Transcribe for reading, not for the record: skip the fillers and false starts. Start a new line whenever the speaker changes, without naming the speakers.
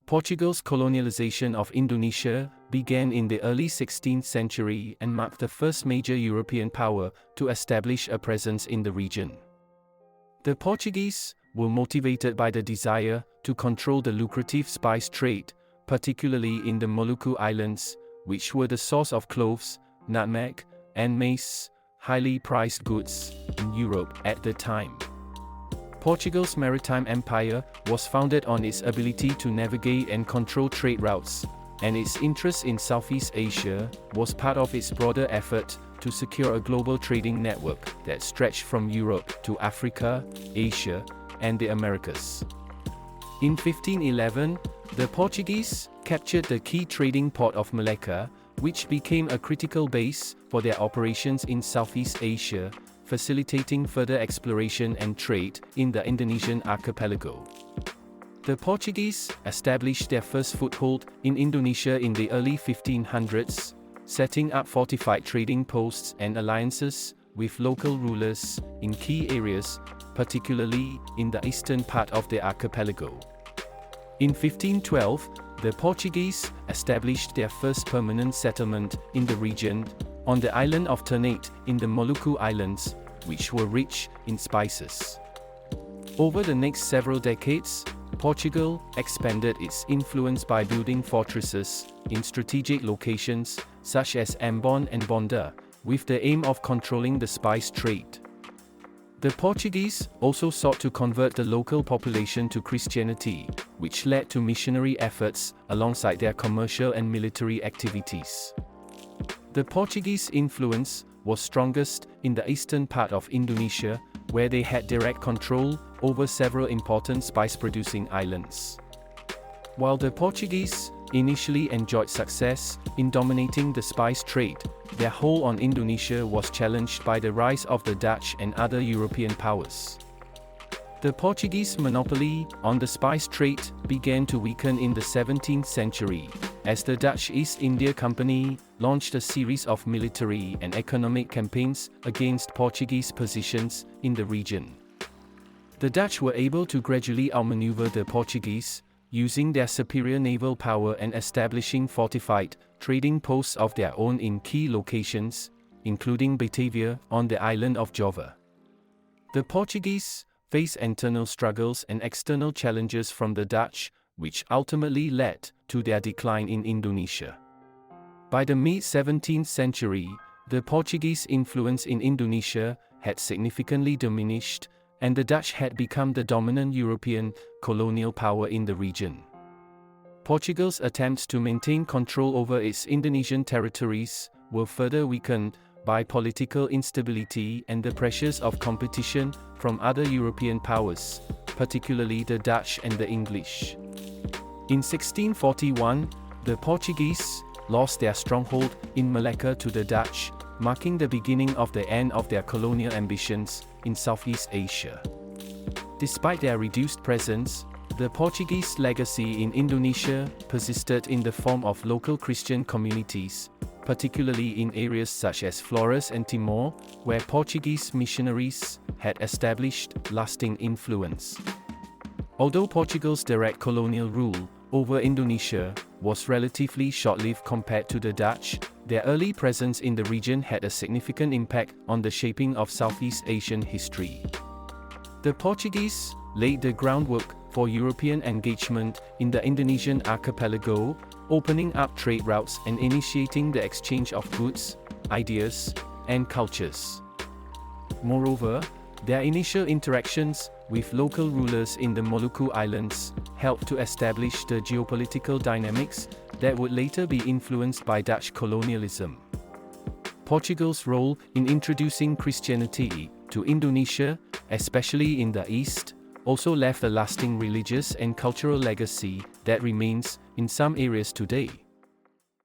Portugal's colonialization of Indonesia began in the early 16th century and marked the first major European power to establish a presence in the region. The Portuguese were motivated by the desire to control the lucrative spice trade, particularly in the Maluku Islands, which were the source of cloves, nutmeg, and mace, highly prized goods in Europe at the time. Portugal's maritime empire was founded on its ability to navigate and control trade routes, and its interest in Southeast Asia was part of its broader effort to secure a global trading network that stretched from Europe to Africa, Asia, and the Americas. In 1511, the Portuguese captured the key trading port of Malacca, which became a critical base for their operations in Southeast Asia, facilitating further exploration and trade in the Indonesian archipelago. The Portuguese established their first foothold in Indonesia in the early 1500s, setting up fortified trading posts and alliances with local rulers in key areas, particularly in the eastern part of the archipelago. In 1512, the Portuguese established their first permanent settlement in the region, on the island of Ternate in the Maluku Islands, which were rich in spices. Over the next several decades, Portugal expanded its influence by building fortresses in strategic locations such as Ambon and Bonda, with the aim of controlling the spice trade. The Portuguese also sought to convert the local population to Christianity, which led to missionary efforts alongside their commercial and military activities. The Portuguese influence was strongest in the eastern part of Indonesia, where they had direct control over several important spice-producing islands. While the Portuguese initially enjoyed success in dominating the spice trade, their hold on Indonesia was challenged by the rise of the Dutch and other European powers. The Portuguese monopoly on the spice trade began to weaken in the 17th century, as the Dutch East India Company launched a series of military and economic campaigns against Portuguese positions in the region. The Dutch were able to gradually outmaneuver the Portuguese, using their superior naval power and establishing fortified trading posts of their own in key locations, including Batavia on the island of Java. The Portuguese faced internal struggles and external challenges from the Dutch, which ultimately led to their decline in Indonesia. By the mid-17th century, the Portuguese influence in Indonesia had significantly diminished, and the Dutch had become the dominant European colonial power in the region. Portugal's attempts to maintain control over its Indonesian territories were further weakened by political instability and the pressures of competition from other European powers, particularly the Dutch and the English. In 1641, the Portuguese lost their stronghold in Malacca to the Dutch, marking the beginning of the end of their colonial ambitions in Southeast Asia. Despite their reduced presence, the Portuguese legacy in Indonesia persisted in the form of local Christian communities, particularly in areas such as Flores and Timor, where Portuguese missionaries had established lasting influence. Although Portugal's direct colonial rule over Indonesia was relatively short-lived compared to the Dutch, their early presence in the region had a significant impact on the shaping of Southeast Asian history. The Portuguese laid the groundwork for European engagement in the Indonesian archipelago, opening up trade routes and initiating the exchange of goods, ideas, and cultures. Moreover, their initial interactions with local rulers in the Maluku Islands helped to establish the geopolitical dynamics that would later be influenced by Dutch colonialism. Portugal's role in introducing Christianity to Indonesia, especially in the East, also left a lasting religious and cultural legacy that remains in some areas today.